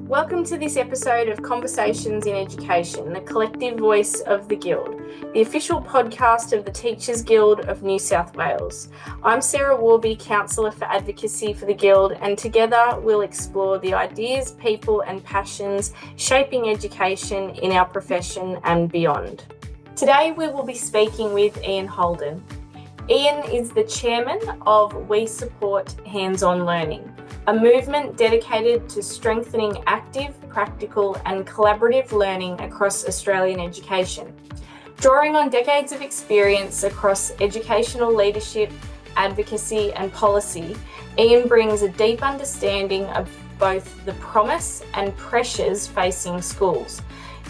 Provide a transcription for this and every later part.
Welcome to this episode of Conversations in Education, the collective voice of the Guild, the official podcast of the Teachers Guild of New South Wales. I'm Sarah Warby, Counsellor for Advocacy for the Guild, and together we'll explore the ideas, people and passions shaping education in our profession and beyond. Today we will be speaking with Ian Holden. Ian is the chairman of We Support Hands-On Learning, a movement dedicated to strengthening active, practical and collaborative learning across Australian education. Drawing on decades of experience across educational leadership, advocacy and policy, Ian brings a deep understanding of both the promise and pressures facing schools,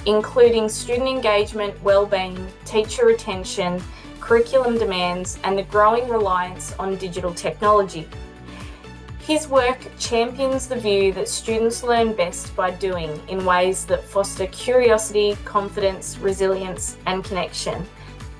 including student engagement, wellbeing, teacher retention, curriculum demands and the growing reliance on digital technology. His work champions the view that students learn best by doing in ways that foster curiosity, confidence, resilience and connection.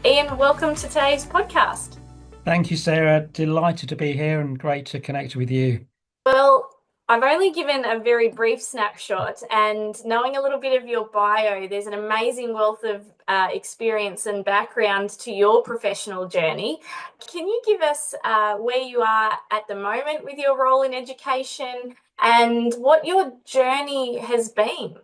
Ian, welcome to today's podcast. Thank you, Sarah. Delighted to be here and great to connect with you. Well, I've only given a very brief snapshot, and knowing a little bit of your bio, there's an amazing wealth of experience and background to your professional journey. Can you give us where you are at the moment with your role in education and what your journey has been?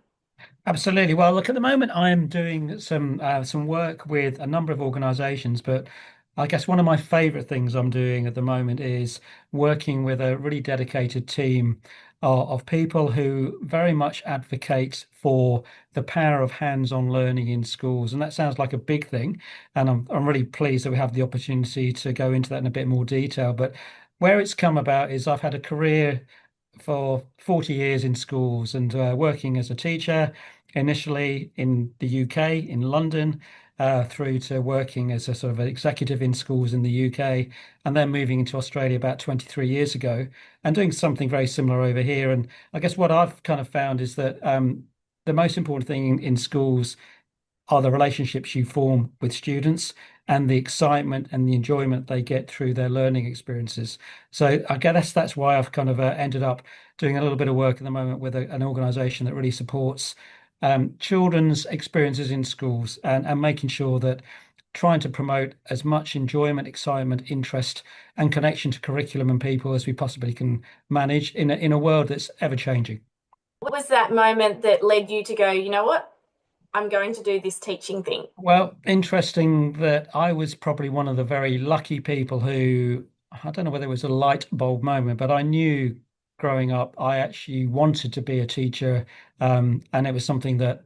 Absolutely. Well, look, at the moment, I'm doing some work with a number of organisations, but I guess one of my favourite things I'm doing at the moment is working with a really dedicated team of people who very much advocate for the power of hands-on learning in schools. And that sounds like a big thing. And I'm really pleased that we have the opportunity to go into that in a bit more detail. But where it's come about is I've had a career for 40 years in schools and working as a teacher, initially in the UK, in London, through to working as a sort of an executive in schools in the UK, and then moving into Australia about 23 years ago and doing something very similar over here. And I guess what I've kind of found is that the most important thing in schools are the relationships you form with students and the excitement and the enjoyment they get through their learning experiences. So I guess that's why I've kind of ended up doing a little bit of work at the moment with an organisation that really supports children's experiences in schools and making sure that trying to promote as much enjoyment, excitement, interest and connection to curriculum and people as we possibly can manage in a world that's ever changing. What was that moment that led you to go, you know what? I'm going to do this teaching thing? Well, interesting that I was probably one of the very lucky people who, I don't know whether it was a light bulb moment, but I knew growing up I actually wanted to be a teacher. And it was something that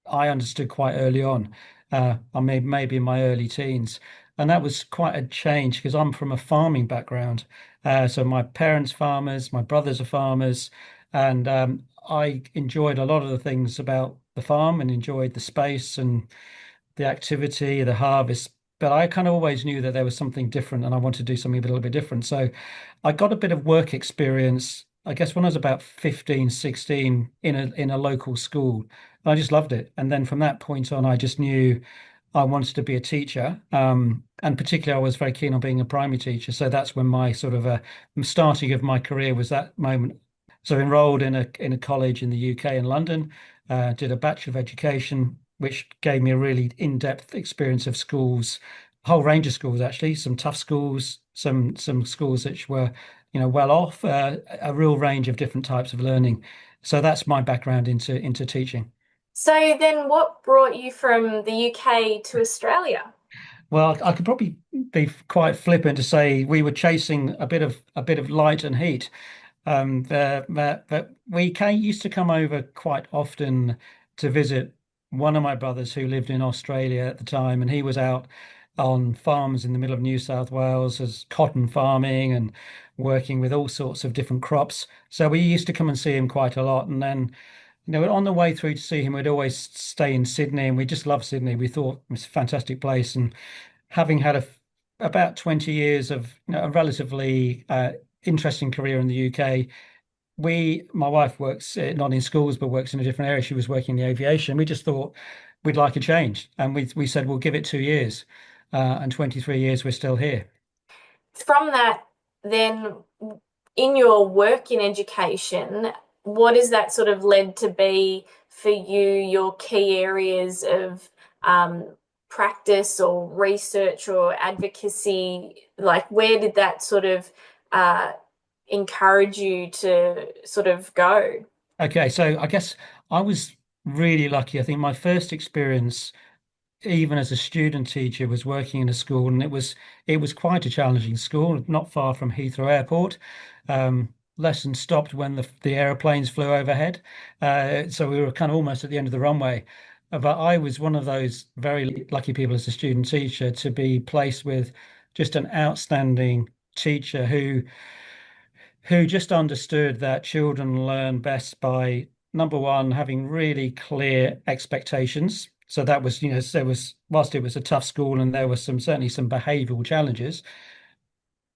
I understood quite early on. I maybe in my early teens. And that was quite a change because I'm from a farming background. So my parents farmers, my brothers are farmers, and I enjoyed a lot of the things about the farm and enjoyed the space and the activity, the harvest. But I kind of always knew that there was something different and I wanted to do something a little bit different. So I got a bit of work experience, I guess, when I was about 15, 16 in a local school. I just loved it. And then from that point on, I just knew I wanted to be a teacher. And particularly, I was very keen on being a primary teacher. So that's when my sort of starting of my career was that moment. So enrolled in a college in the UK in London, did a Bachelor of Education, which gave me a really in-depth experience of schools, a whole range of schools actually, some tough schools, some schools which were, well off, a real range of different types of learning. So that's my background into teaching. So then what brought you from the UK to Australia? Well, I could probably be quite flippant to say we were chasing a bit of light and heat. But used to come over quite often to visit one of my brothers who lived in Australia at the time, and he was out on farms in the middle of New South Wales as cotton farming and working with all sorts of different crops. So we used to come and see him quite a lot, and then on the way through to see him, we'd always stay in Sydney, and we just loved Sydney. We thought it was a fantastic place, and having had about 20 years of a relatively interesting career in the UK. My wife works not in schools, but works in a different area. She was working in the aviation. We just thought we'd like a change. And we said, we'll give it 2 years. And 23 years, we're still here. From that, then in your work in education, what is that sort of led to be for you, your key areas of um, practice or research or advocacy? Like, where did that sort of uh, encourage you to sort of go? Okay, so I guess I was really lucky. I think my first experience, even as a student teacher, was working in a school, and it was quite a challenging school, not far from Heathrow Airport. Lessons stopped when the aeroplanes flew overhead, so we were kind of almost at the end of the runway. But I was one of those very lucky people as a student teacher to be placed with just an outstanding teacher who just understood that children learn best by, number one, having really clear expectations. So that was, there was, whilst it was a tough school and there was certainly some behavioral challenges,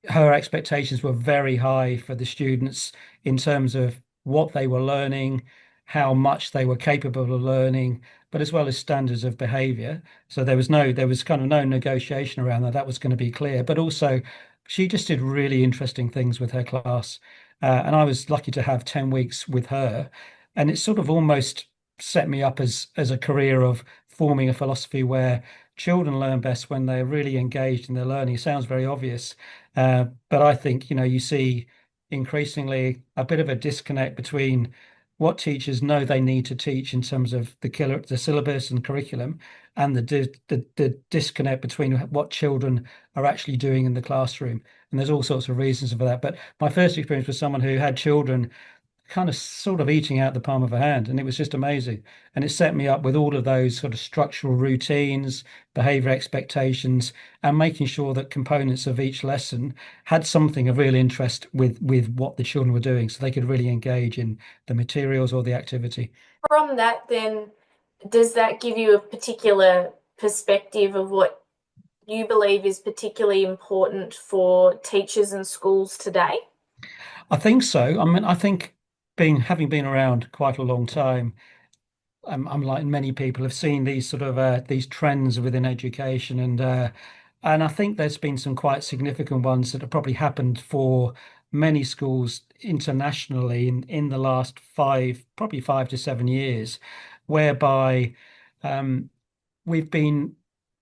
her expectations were very high for the students in terms of what they were learning, how much they were capable of learning, but as well as standards of behavior. So there was kind of no negotiation around that. That was going to be clear. But also, she just did really interesting things with her class. And I was lucky to have 10 weeks with her. And it sort of almost set me up as a career of forming a philosophy where children learn best when they're really engaged in their learning. It sounds very obvious, but I think, you see increasingly a bit of a disconnect between what teachers know they need to teach in terms of the syllabus and curriculum, and the disconnect between what children are actually doing in the classroom. And there's all sorts of reasons for that. But my first experience was someone who had children kind of sort of eating out the palm of her hand. And it was just amazing. And it set me up with all of those sort of structural routines, behavior expectations, and making sure that components of each lesson had something of real interest with what the children were doing so they could really engage in the materials or the activity. From that, then, does that give you a particular perspective of what you believe is particularly important for teachers and schools today? I think so. I mean, I think having been around quite a long time, I'm like many people have seen these sort of these trends within education, and I think there's been some quite significant ones that have probably happened for many schools internationally in the last probably 5 to 7 years, whereby um, we've been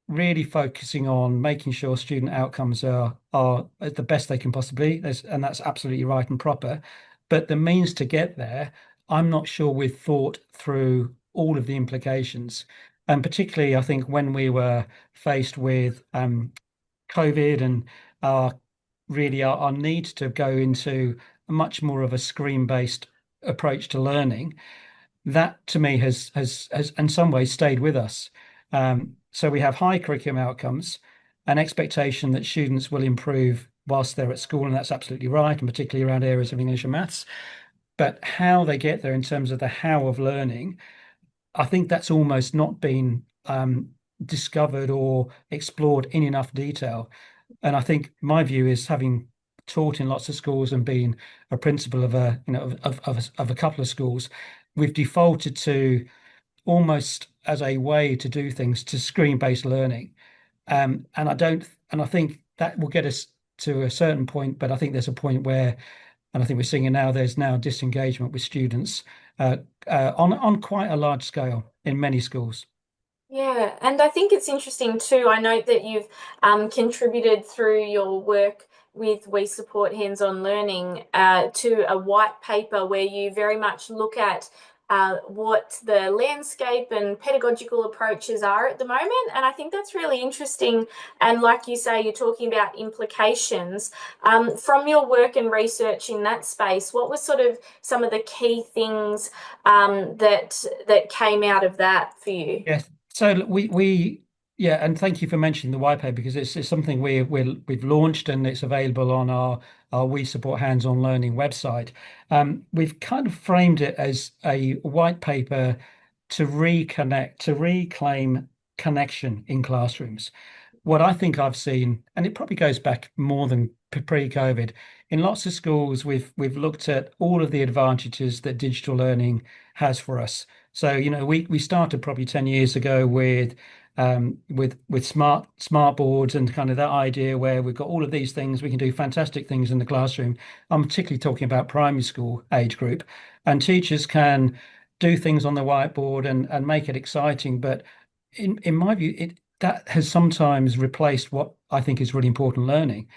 really focusing on making sure student outcomes are at the best they can possibly be. And that's absolutely right and proper. But the means to get there, I'm not sure we've thought through all of the implications. And particularly, I think when we were faced with COVID and our our need to go into a much more of a screen-based approach to learning, that to me has in some ways stayed with us. So we have high curriculum outcomes, an expectation that students will improve whilst they're at school, and that's absolutely right, and particularly around areas of English and maths. But how they get there in terms of the how of learning, I think that's almost not been discovered or explored in enough detail. And I think my view is, having taught in lots of schools and been a principal of a couple of schools, we've defaulted to, almost as a way to do things, to screen-based learning. And I think that will get us to a certain point, but I think there's a point where, and I think we're seeing it now, there's now disengagement with students on quite a large scale in many schools. Yeah, and I think it's interesting too. I note that you've contributed through your work with We Support Hands-on Learning to a white paper where you very much look at what the landscape and pedagogical approaches are at the moment. And I think that's really interesting. And like you say, you're talking about implications. From your work and research in that space, what were sort of some of the key things that came out of that for you? Yes. So we yeah, and thank you for mentioning the white paper, because it's something we've launched, and it's available on our We Support Hands-on Learning website. We've kind of framed it as a white paper to reclaim connection in classrooms. What I think I've seen, and it probably goes back more than pre-COVID, in lots of schools, we've looked at all of the advantages that digital learning has for us. So, we started probably 10 years ago with smart boards and kind of that idea where we've got all of these things, we can do fantastic things in the classroom. I'm particularly talking about primary school age group, and teachers can do things on the whiteboard and make it exciting. But in my view, it that has sometimes replaced what I think is really important learning.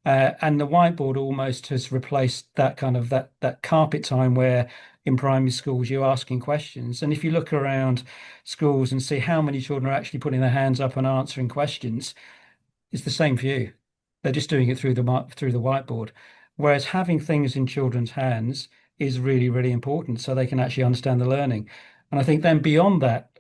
And the whiteboard almost has replaced that kind of that carpet time where in primary schools you're asking questions. And if you look around schools and see how many children are actually putting their hands up and answering questions, it's the same for you. They're just doing it through the whiteboard. Whereas having things in children's hands is really, really important so they can actually understand the learning. And I think then beyond that,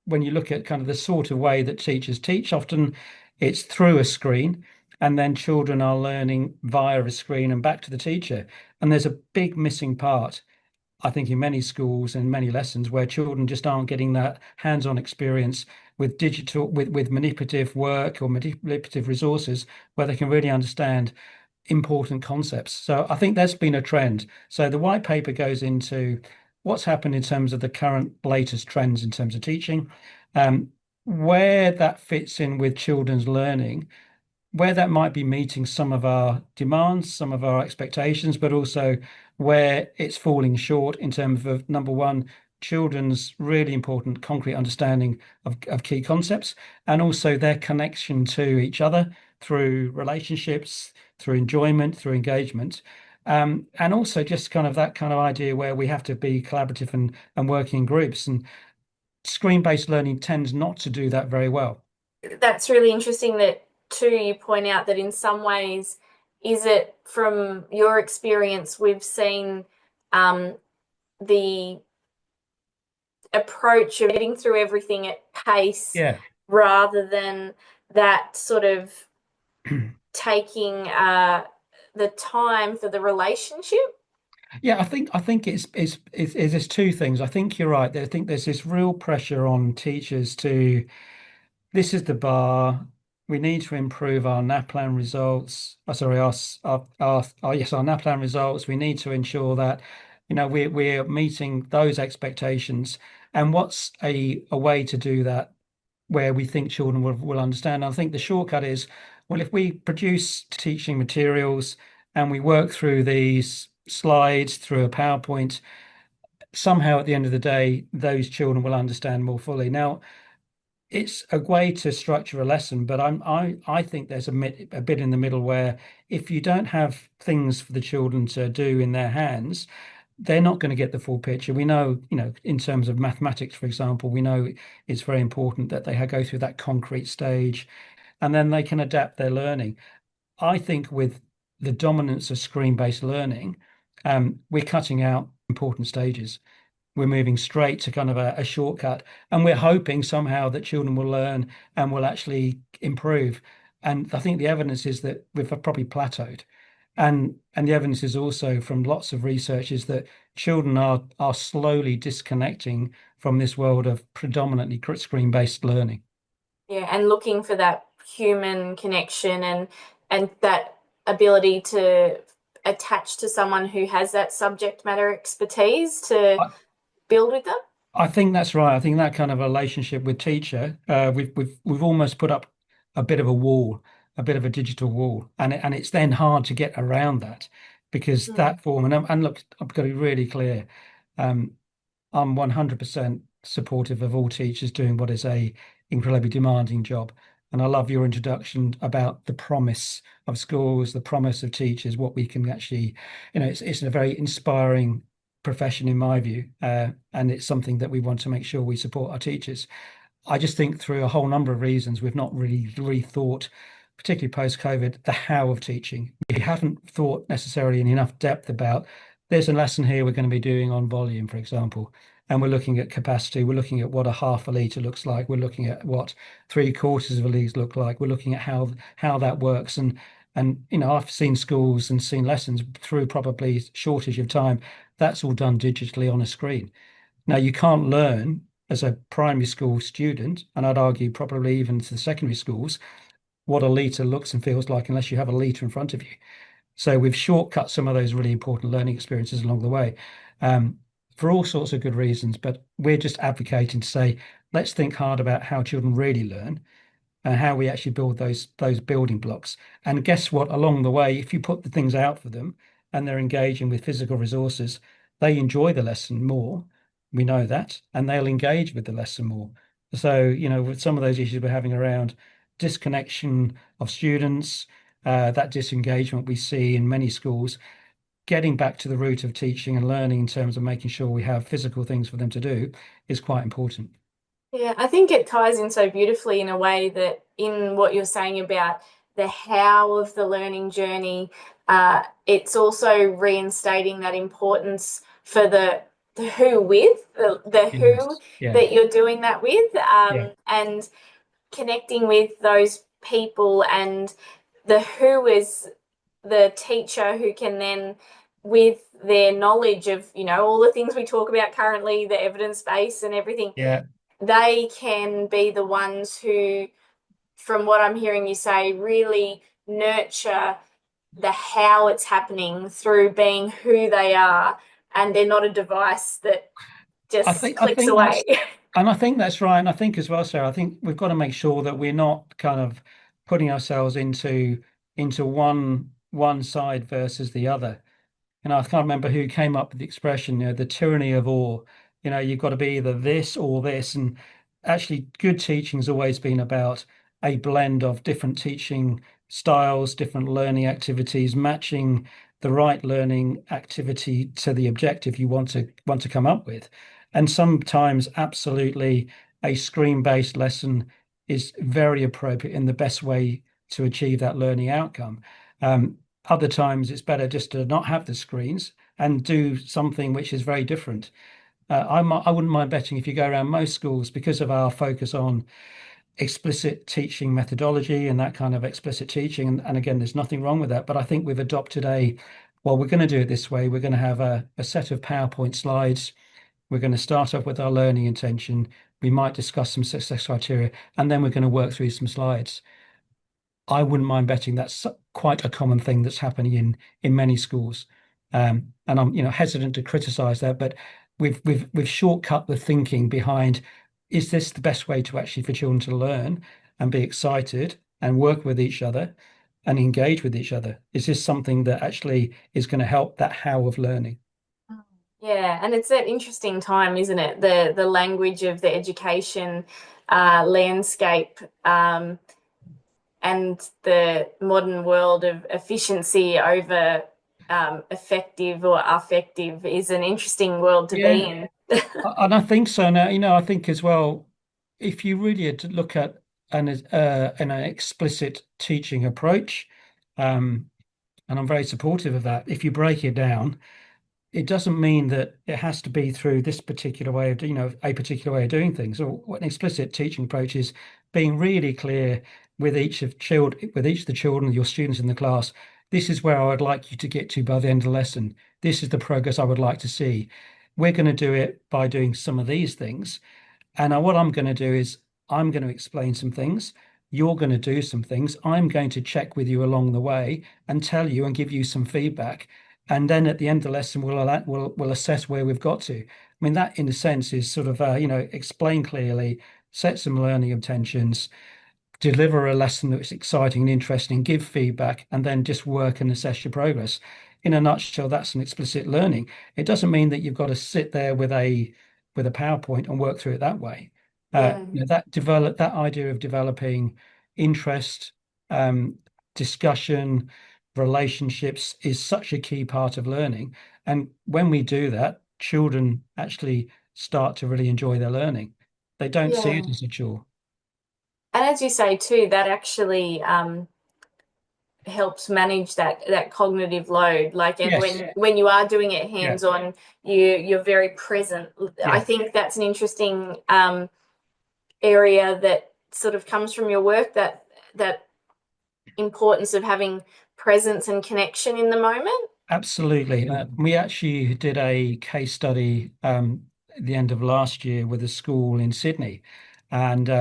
when you look at kind of the sort of way that teachers teach, often it's through a screen, and then children are learning via a screen and back to the teacher. And there's a big missing part, I think, in many schools and many lessons where children just aren't getting that hands-on experience with with manipulative work or manipulative resources where they can really understand important concepts. So I think that's been a trend. So the white paper goes into what's happened in terms of the current latest trends in terms of teaching, um, where that fits in with children's learning, where that might be meeting some of our demands, some of our expectations, but also where it's falling short in terms of number one, children's really important concrete understanding of key concepts, and also their connection to each other through relationships, through enjoyment, through engagement. And also just kind of that kind of idea where we have to be collaborative and working in groups. And screen-based learning tends not to do that very well. That's really interesting that too you point out that in some ways, is it from your experience, we've seen the approach of getting through everything at pace Yeah. rather than that sort of taking the time for the relationship. Yeah, I think it's there's two things. I think you're right. I think there's this real pressure on teachers to this is the bar. We need to improve our NAPLAN results. Sorry, our NAPLAN results. We need to ensure that we're meeting those expectations. And what's a way to do that where we think children will understand? I think the shortcut is, well, if we produce teaching materials and we work through these slides through a PowerPoint, somehow at the end of the day, those children will understand more fully. Now, it's a way to structure a lesson, but I think there's a bit in the middle where if you don't have things for the children to do in their hands, they're not going to get the full picture. We know, in terms of mathematics, for example, we know it's very important that they go through that concrete stage and then they can adapt their learning. I think with the dominance of screen-based learning, we're cutting out important stages. We're moving straight to kind of a shortcut, and we're hoping somehow that children will learn and will actually improve. And I think the evidence is that we've probably plateaued. And the evidence is also from lots of research is that children are slowly disconnecting from this world of predominantly screen-based learning. Yeah, and looking for that human connection and that ability to attach to someone who has that subject matter expertise to build with them. I think that's right. I think that kind of relationship with teacher, we've almost put up a bit of a wall, a bit of a digital wall, and it's then hard to get around that because Mm. that form and look, I've got to be really clear. Um, I'm 100% supportive of all teachers doing what is a incredibly demanding job. And I love your introduction about the promise of schools, the promise of teachers, what we can actually, it's a very inspiring profession in my view. And it's something that we want to make sure we support our teachers. I just think through a whole number of reasons, we've not really rethought, particularly post-COVID, the how of teaching. We haven't thought necessarily in enough depth about there's a lesson here we're going to be doing on volume, for example, and we're looking at capacity. We're looking at what a half a litre looks like. We're looking at what three-quarters of a litre look like. We're looking at how that works. And I've seen schools and seen lessons through probably shortage of time. That's all done digitally on a screen. Now, you can't learn as a primary school student, and I'd argue probably even to the secondary schools, what a litre looks and feels like unless you have a litre in front of you. So we've shortcut some of those really important learning experiences along the way, um, for all sorts of good reasons. But we're just advocating to say, let's think hard about how children really learn and how we actually build those building blocks. And guess what? Along the way, if you put the things out for them and they're engaging with physical resources, they enjoy the lesson more. We know that, and they'll engage with the lesson more. So, with some of those issues we're having around disconnection of students, that disengagement we see in many schools, getting back to the root of teaching and learning in terms of making sure we have physical things for them to do is quite important. Yeah, I think it ties in so beautifully in a way that in what you're saying about the how of the learning journey, it's also reinstating that importance for the who with the who Yes. Yeah. that you're doing that with, Yeah. and connecting with those people, and the who is the teacher who can then, with their knowledge of, all the things we talk about currently, the evidence base and everything, Yeah. they can be the ones who, from what I'm hearing you say, really nurture the how it's happening through being who they are, and they're not a device that I just think I clicks think away. that's and I think that's right. And I think as well, Sarah, I think we've got to make sure that we're not kind of putting ourselves into one side versus the other. I can't remember who came up with the expression, the tyranny of or. You've got to be either this or this. And actually, good teaching has always been about a blend of different teaching styles, different learning activities, matching the right learning activity to the objective you want to come up with. And sometimes, absolutely, a screen-based lesson is very appropriate in the best way to achieve that learning outcome. Other times, it's better just to not have the screens and do something which is very different. I wouldn't mind betting if you go around most schools, because of our focus on explicit teaching methodology and that kind of explicit teaching. And again, there's nothing wrong with that. But I think we've adopted well, we're going to do it this way. We're going to have a set of PowerPoint slides. We're going to start off with our learning intention. We might discuss some success criteria, and then we're going to work through some slides. I wouldn't mind betting that's quite a common thing that's happening in many schools. And I'm hesitant to criticize that, but we've shortcut the thinking behind, is this the best way to actually for children to learn and be excited and work with each other and engage with each other? Is this something that actually is going to help that how of learning? Yeah, and it's that interesting time, isn't it? The language of the education landscape, and the modern world of efficiency over effective or affective is an interesting world to be Yeah, in. and I think so now. I think as well, if you really had to look at an explicit teaching approach, um, and I'm very supportive of that. If you break it down, it doesn't mean that it has to be through this particular way of, a particular way of doing things. Or what an explicit teaching approach is, being really clear with each of the children, your students in the class. This is where I would like you to get to by the end of the lesson. This is the progress I would like to see. We're going to do it by doing some of these things. And what I'm going to do is I'm going to explain some things. You're going to do some things. I'm going to check with you along the way and tell you and give you some feedback. And then at the end of the lesson, we'll assess where we've got to. I mean, that in a sense is sort of, explain clearly, set some learning intentions, deliver a lesson that's exciting and interesting, give feedback, and then just work and assess your progress. In a nutshell, that's an explicit learning. It doesn't mean that you've got to sit there with a PowerPoint and work through it that way. Yeah. That idea of developing interest, um, discussion, relationships is such a key part of learning. And when we do that, children actually start to really enjoy their learning. They don't see it Yeah. as a chore. And as you say too, that actually helps manage that cognitive load. Like, and Yes. when you are doing it Yeah. hands-on, you're very present. I Yeah. think that's an interesting area that sort of comes from your work, that importance of having presence and connection in the moment. Absolutely. We actually did a case study at the end of last year with a school in Sydney, and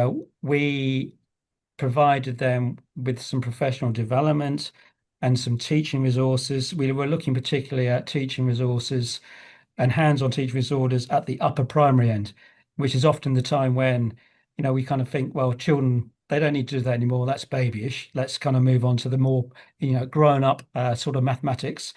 we provided them with some professional development. and some teaching resources. We were looking particularly at teaching resources and hands-on teaching resources at the upper primary end, which is often the time when, we kind of think, well, children, they don't need to do that anymore. That's babyish. Let's kind of move on to the more, grown up sort of mathematics.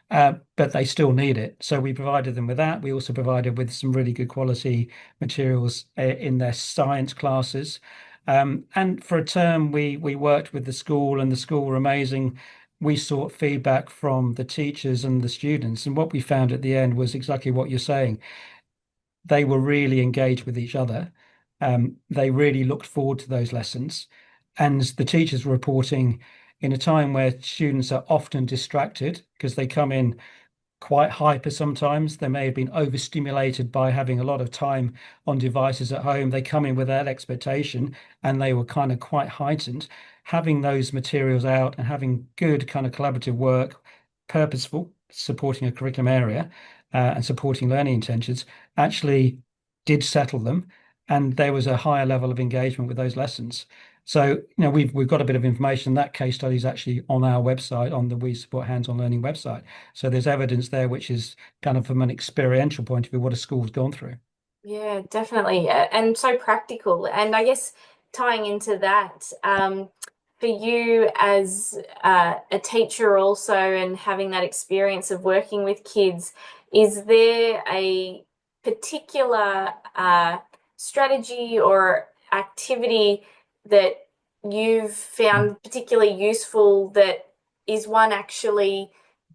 But they still need it. So we provided them with that. We also provided with some really good quality materials in their science classes. And for a term, we worked with the school, and the school were amazing. We sought feedback from the teachers and the students, and what we found at the end was exactly what you're saying. They were really engaged with each other. They really looked forward to those lessons, and the teachers were reporting in a time where students are often distracted because they come in quite hyper sometimes. They may have been overstimulated by having a lot of time on devices at home. They come in with that expectation and they were kind of quite heightened. Having those materials out and having good kind of collaborative work, purposeful, supporting a curriculum area and supporting learning intentions actually did settle them. And there was a higher level of engagement with those lessons. So, we've got a bit of information. That case study is actually on our website, on the We Support Hands-on Learning website. So there's evidence there, which is kind of from an experiential point of view, what a school's gone through. Yeah, definitely. And so practical. And I guess tying into that, for you as a teacher also and having that experience of working with kids, is there a particular strategy or activity that you've found particularly useful that is one actually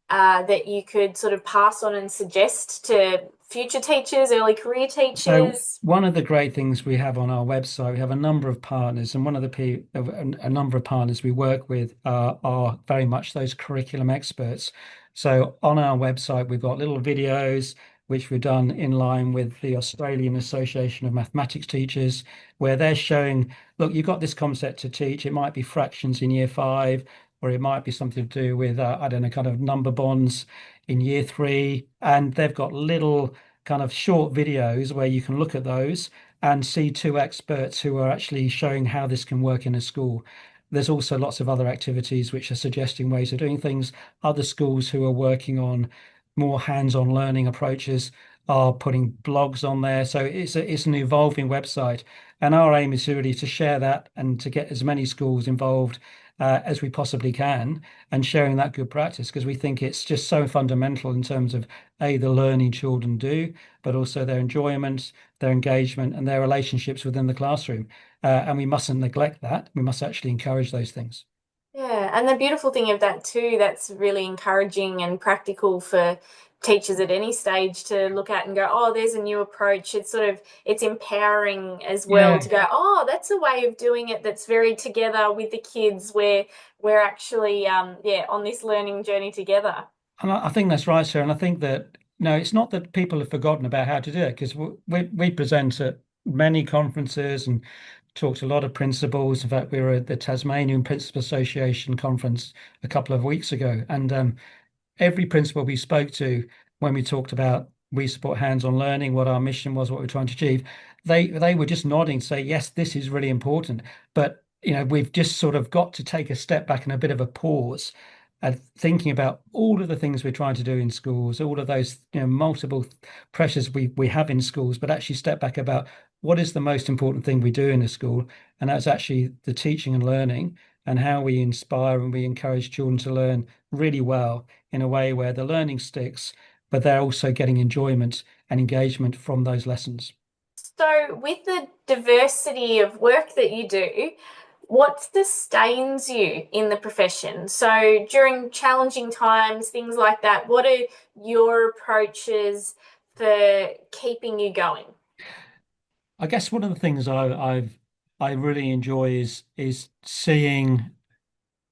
that you could sort of pass on and suggest to future teachers, early career So teachers? one of the great things we have on our website, we have a number of partners, and one of the a number of partners we work with are very much those curriculum experts. So on our website, we've got little videos which we've done in line with the Australian Association of Mathematics Teachers, where they're showing, look, you've got this concept to teach. It might be fractions in year 5, or it might be something to do with, I don't know, kind of number bonds in year 3. And they've got little kind of short videos where you can look at those and see two experts who are actually showing how this can work in a school. There's also lots of other activities which are suggesting ways of doing things. Other schools who are working on more hands-on learning approaches are putting blogs on there. So it's an evolving website. And our aim is really to share that and to get as many schools involved as we possibly can, and sharing that good practice, because we think it's just so fundamental in terms of the learning children do, but also their enjoyment, their engagement, and their relationships within the classroom. And we mustn't neglect that. We must actually encourage those things. Yeah, and the beautiful thing of that too, that's really encouraging and practical for teachers at any stage to look at and go, oh, there's a new approach. It's sort of it's empowering as well Yeah, to go, oh, that's a way of doing it that's very together with the kids where we're actually yeah, on this learning journey together. and I think that's right, sir. And I think that no, it's not that people have forgotten about how to do it, because we present at many conferences and talked to a lot of principals. In fact, we were at the Tasmanian Principal Association conference a couple of weeks ago, and every principal we spoke to, when we talked about we support hands-on learning, what our mission was, what we're trying to achieve, they were just nodding to say, yes, this is really important. But we've just sort of got to take a step back and a bit of a pause and thinking about all of the things we're trying to do in schools, all of those multiple pressures we have in schools, but actually step back about what is the most important thing we do in a school, and that's actually the teaching and learning, and how we inspire and we encourage children to learn really well in a way where the learning sticks, but they're also getting enjoyment and engagement from those lessons. So, with the diversity of work that you do, what sustains you in the profession? So, during challenging times, things like that, what are your approaches for keeping you going? I guess one of the things I really enjoy is seeing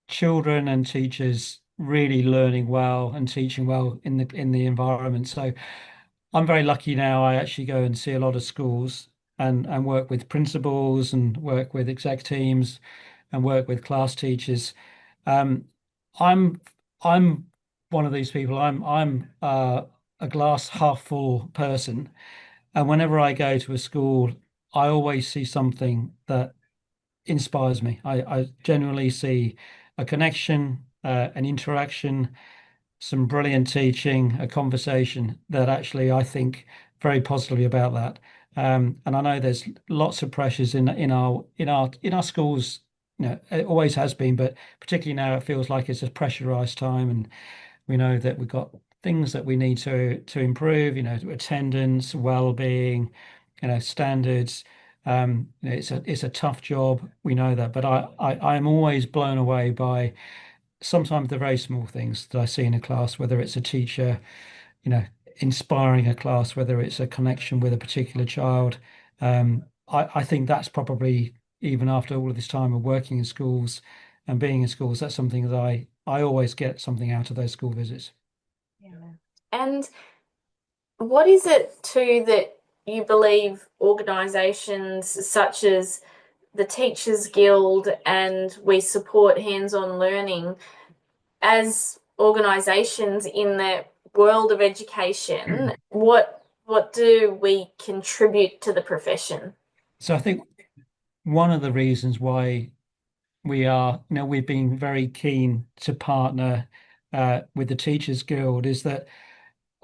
children and teachers really learning well and teaching well in the environment. So I'm very lucky now. I actually go and see a lot of schools and work with principals and work with exec teams and work with class teachers. Um, I'm I'm one of these people. I'm a glass half full person, and whenever I go to a school, I always see something that inspires me. I genuinely see a connection. an interaction, some brilliant teaching, a conversation that actually I think very positively about that. And I know there's lots of pressures in our schools. It always has been, but particularly now it feels like it's a pressurized time, and we know that we've got things that we need to improve. Attendance, well-being, standards. It's a tough job. We know that, but I'm always blown away by sometimes the very small things that I see in a class, whether it's a teacher, you know, inspiring a class, whether it's a connection with a particular child. I think that's probably, even after all of this time of working in schools and being in schools, that's something that I always get something out of those school visits. Yeah. And what is it too that you believe organisations such as the Teachers Guild and We Support Hands-on Learning as organisations in the world of education, what do we contribute to the profession? So I think one of the reasons why we've been very keen to partner with the Teachers Guild is that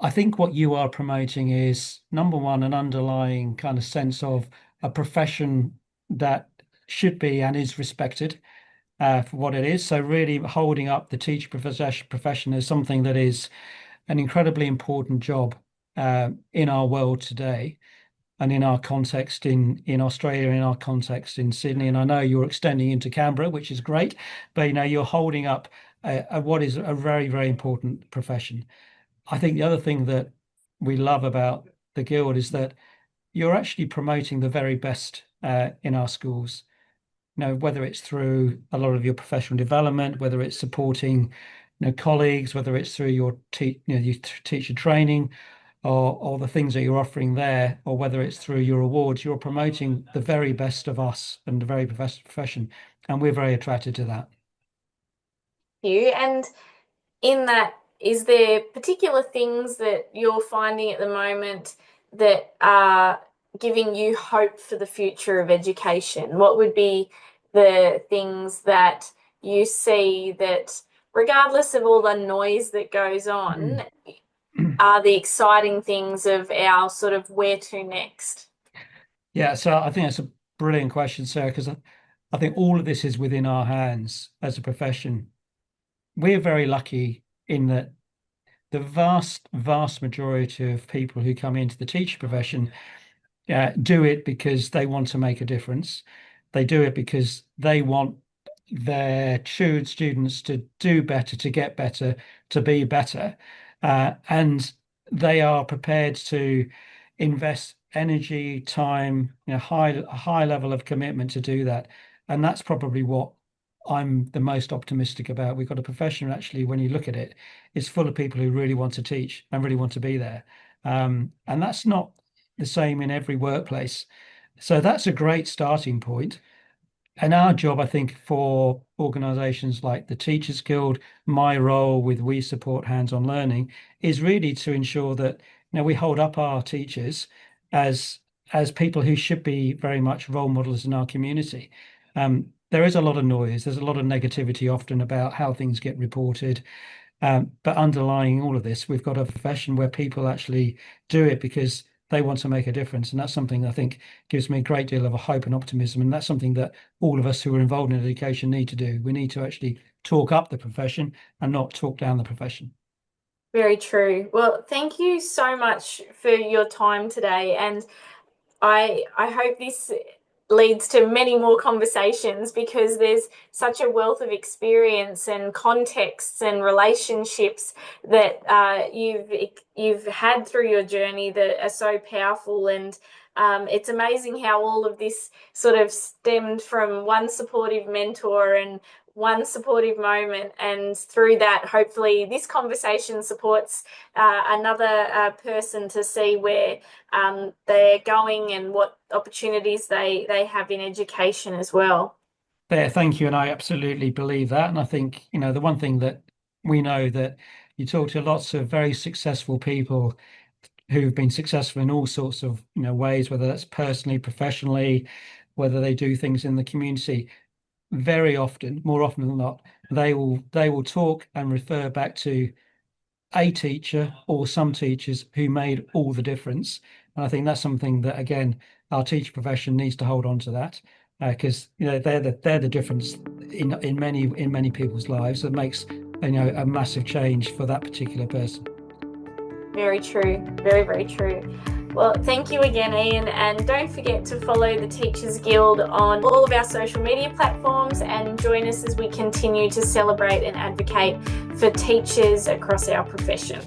I think what you are promoting is, number one, an underlying kind of sense of a profession that should be and is respected for what it is. So really holding up the teacher profession as something that is an incredibly important job in our world today, and in our context in Australia, in our context in Sydney. And I know you're extending into Canberra, which is great, but you're holding up what is a very, very important profession. I think the other thing that we love about the Guild is that you're actually promoting the very best in our schools. Whether it's through a lot of your professional development, whether it's supporting, colleagues, whether it's through your teacher training, or the things that you're offering there, or whether it's through your awards, you're promoting the very best of us and the very best profession, and we're very attracted to that. You and in that, is there particular things that you're finding at the moment that are giving you hope for the future of education? What would be the things that you see that, regardless of all the noise that goes on, are the exciting things of our sort of where to next? Yeah, so I think that's a brilliant question, Sarah, because I think all of this is within our hands as a profession. We're very lucky in that the vast, vast majority of people who come into the teacher profession do it because they want to make a difference. They do it because they want their students to do better, to get better, to be better. And they are prepared to invest energy, time, a high level of commitment to do that. And that's probably what I'm the most optimistic about. We've got a profession, actually, when you look at it, it's full of people who really want to teach and really want to be there. And that's not the same in every workplace. So that's a great starting point. And our job, I think, for organizations like the Teachers Guild, my role with We Support Hands-on Learning is really to ensure that we hold up our teachers as people who should be very much role models in our community. There is a lot of noise, there's a lot of negativity often about how things get reported. But underlying all of this, we've got a profession where people actually do it because they want to make a difference. And that's something I think gives me a great deal of a hope and optimism. And that's something that all of us who are involved in education need to do. We need to actually talk up the profession and not talk down the profession. Very true. Well, thank you so much for your time today, and I hope this leads to many more conversations because there's such a wealth of experience and contexts and relationships that you've had through your journey that are so powerful. And it's amazing how all of this sort of stemmed from one supportive mentor and one supportive moment, and through that, hopefully, this conversation supports another person to see where they're going and what opportunities they have in education as well. There, thank you. And I absolutely believe that. And I think, the one thing that we know that you talk to lots of very successful people who've been successful in all sorts of, ways, whether that's personally, professionally, whether they do things in the community. Very often, more often than not, they will talk and refer back to a teacher or some teachers who made all the difference. And I think that's something that, again, our teacher profession needs to hold on to that, because they're the difference in many people's lives that makes a massive change for that particular person. Very true. Very, very true. Well, thank you again, Ian. And don't forget to follow the Teachers Guild on all of our social media platforms and join us as we continue to celebrate and advocate for teachers across our profession.